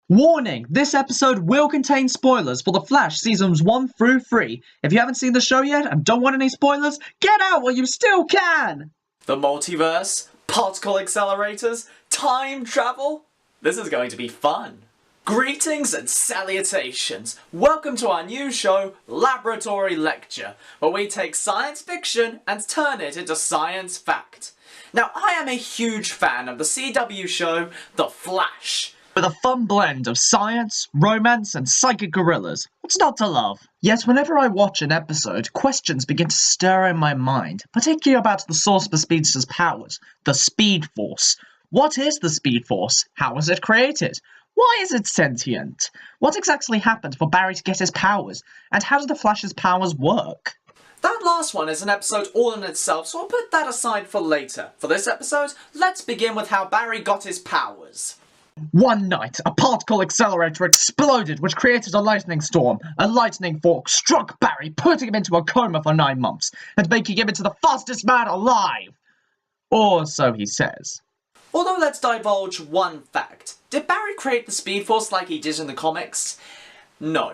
Warning! This episode will contain spoilers for The Flash Seasons 1 through 3. If you haven't seen the show yet and don't want any spoilers, get out while you still can! The multiverse? Particle accelerators? Time travel? This is going to be fun. Greetings and salutations. Welcome to our new show, Laboratory Lecture, where we take science fiction and turn it into science fact. Now, I am a huge fan of the CW show, The Flash. With a fun blend of science, romance, and psychic gorillas. What's not to love? Yet whenever I watch an episode, questions begin to stir in my mind, particularly about the source of the Speedster's powers, the Speed Force. What is the Speed Force? How was it created? Why is it sentient? What exactly happened for Barry to get his powers? And how do the Flash's powers work? That last one is an episode all in itself, so I'll put that aside for later. For this episode, let's begin with how Barry got his powers. One night, a particle accelerator exploded, which created a lightning storm. A lightning fork struck Barry, putting him into a coma for 9 months, and making him into the fastest man alive. Or so he says. Although let's divulge one fact. Did Barry create the Speed Force like he did in the comics? No.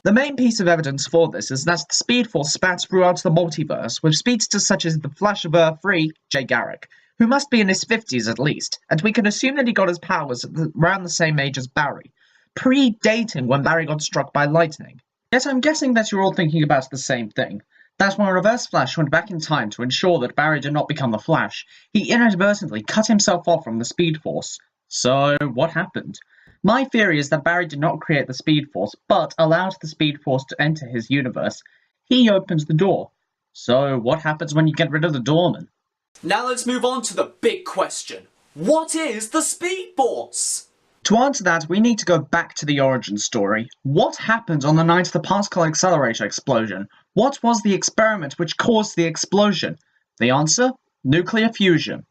The main piece of evidence for this is that the Speed Force spans throughout the multiverse, with speedsters such as the Flash of Earth 3, Jay Garrick, who must be in his 50s at least, and we can assume that he got his powers at around the same age as Barry, predating when Barry got struck by lightning. Yet I'm guessing that you're all thinking about the same thing. That when Reverse Flash went back in time to ensure that Barry did not become the Flash, he inadvertently cut himself off from the Speed Force. So, what happened? My theory is that Barry did not create the Speed Force, but allowed the Speed Force to enter his universe. He opens the door. So, what happens when you get rid of the doorman? Now let's move on to the big question. What is the Speed Force? To answer that, we need to go back to the origin story. What happened on the night of the particle accelerator explosion? What was the experiment which caused the explosion? The answer? Nuclear fusion.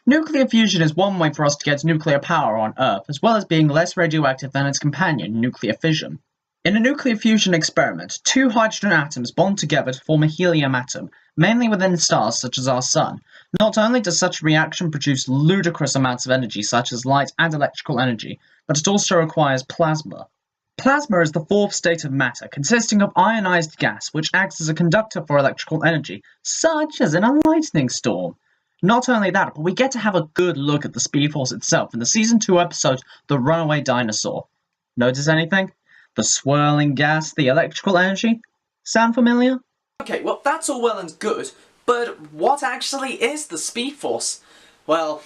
Nuclear fusion is one way for us to get nuclear power on Earth, as well as being less radioactive than its companion, nuclear fission. In a nuclear fusion experiment, 2 hydrogen atoms bond together to form a helium atom, mainly within stars such as our Sun. Not only does such a reaction produce ludicrous amounts of energy such as light and electrical energy, but it also requires plasma. Plasma is the 4th state of matter, consisting of ionized gas which acts as a conductor for electrical energy, such as in a lightning storm. Not only that, but we get to have a good look at the Speed Force itself in the Season 2 episode, The Runaway Dinosaur. Notice anything? The swirling gas, the electrical energy? Sound familiar? Okay, well that's all well and good, but what actually is the Speed Force? Well,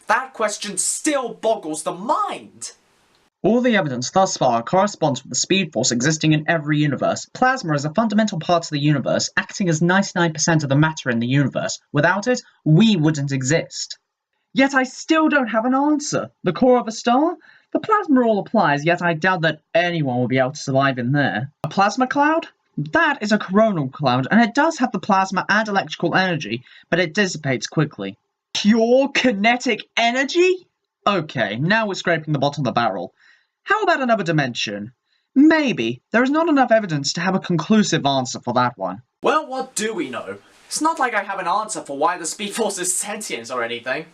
that question still boggles the mind. All the evidence thus far corresponds with the Speed Force existing in every universe. Plasma is a fundamental part of the universe, acting as 99% of the matter in the universe. Without it, we wouldn't exist. Yet I still don't have an answer. The core of a star? The plasma rule applies, yet I doubt that anyone will be able to survive in there. A plasma cloud? That is a coronal cloud, and it does have the plasma and electrical energy, but it dissipates quickly. Pure kinetic energy? Okay, now we're scraping the bottom of the barrel. How about another dimension? Maybe. There is not enough evidence to have a conclusive answer for that one. Well, what do we know? It's not like I have an answer for why the Speed Force is sentient or anything.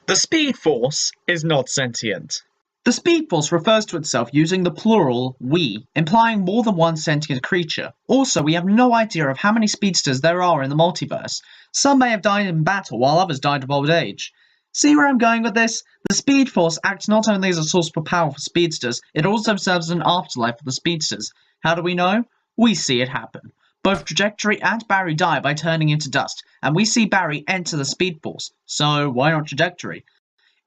The Speed Force is not sentient. The Speed Force refers to itself using the plural we, implying more than one sentient creature. Also, we have no idea of how many speedsters there are in the multiverse. Some may have died in battle, while others died of old age. See where I'm going with this? The Speed Force acts not only as a source for power for speedsters, it also serves as an afterlife for the speedsters. How do we know? We see it happen. Both Trajectory and Barry die by turning into dust, and we see Barry enter the Speed Force. So why not Trajectory?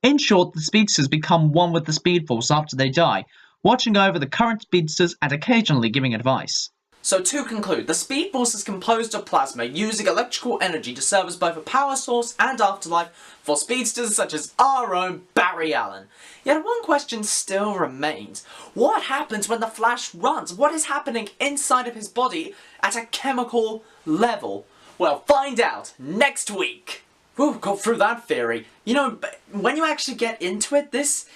In short, the speedsters become one with the Speed Force after they die, watching over the current speedsters and occasionally giving advice. So to conclude, the Speed Force is composed of plasma using electrical energy to serve as both a power source and afterlife for speedsters such as our own Barry Allen. Yet one question still remains. What happens when the Flash runs? What is happening inside of his body at a chemical level? Well, find out next week. Whew, got through that theory. You know, when you actually get into it, this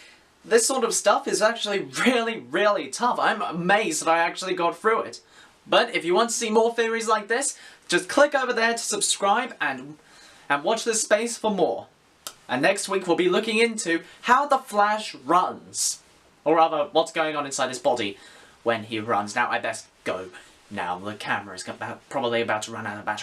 sort of stuff is actually really tough. I'm amazed that I actually got through it. But if you want to see more theories like this, just click over there to subscribe and watch this space for more. And next week we'll be looking into how the Flash runs. Or rather, what's going on inside his body when he runs. Now, I best go. Now, the camera is probably about to run out of battery.